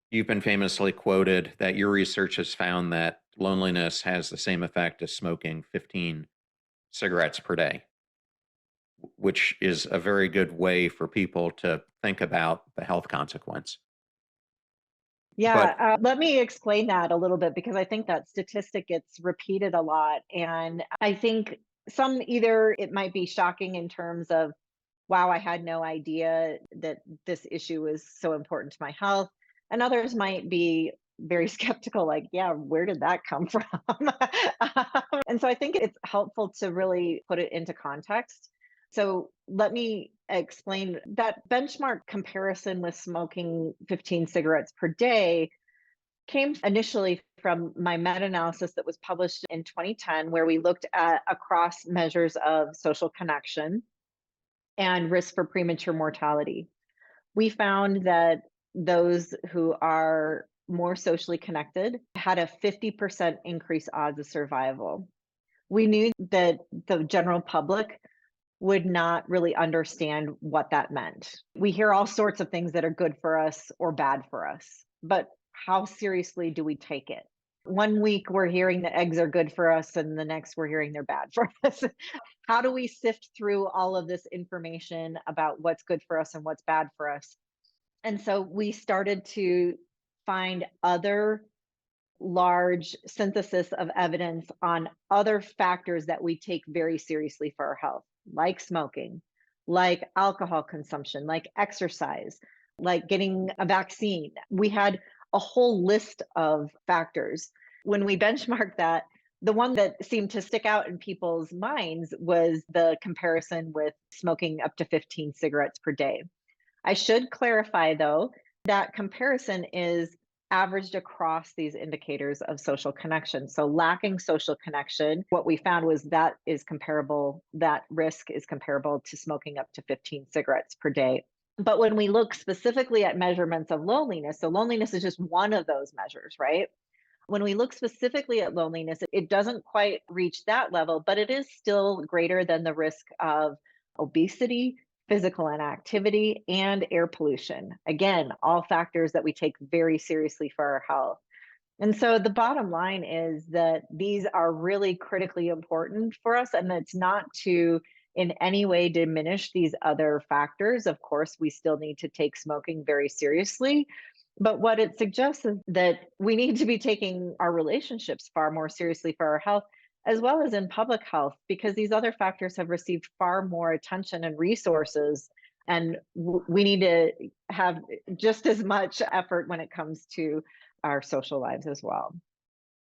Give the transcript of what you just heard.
You've been famously quoted that your research has found that loneliness has the same effect as smoking 15 cigarettes per day, which is a very good way for people to think about the health consequence. Yeah, But let me explain that a little bit because I think that statistic gets repeated a lot. And I think some either it might be shocking in terms of, wow, I had no idea that this issue was so important to my health. And others might be very skeptical, like, yeah, where did that come from? And so I think it's helpful to really put it into context. So let me explain that benchmark comparison with smoking 15 cigarettes per day came initially from my meta-analysis that was published in 2010, where we looked at across measures of social connection and risk for premature mortality. We found that those who are more socially connected had a 50% increase odds of survival. We knew that the general public would not really understand what that meant. We hear all sorts of things that are good for us or bad for us, but how seriously do we take it? One week we're hearing that eggs are good for us, and the next we're hearing they're bad for us. How do we sift through all of this information about what's good for us and what's bad for us? And so we started to find other large synthesis of evidence on other factors that we take very seriously for our health, like smoking, like alcohol consumption, like exercise, like getting a vaccine. We had a whole list of factors. When we benchmarked that, the one that seemed to stick out in people's minds was the comparison with smoking up to 15 cigarettes per day. I should clarify, though, that comparison is averaged across these indicators of social connection. So, lacking social connection, what we found was that is comparable, that risk is comparable to smoking up to 15 cigarettes per day. But when we look specifically at measurements of loneliness, so loneliness is just one of those measures, right? When we look specifically at loneliness, it doesn't quite reach that level, but it is still greater than the risk of obesity, physical inactivity, and air pollution. Again, all factors that we take very seriously for our health. And so the bottom line is that these are really critically important for us, and it's not to in any way diminish these other factors. Of course, we still need to take smoking very seriously. But what it suggests is that we need to be taking our relationships far more seriously for our health, as well as in public health, because these other factors have received far more attention and resources. And we need to have just as much effort when it comes to our social lives as well.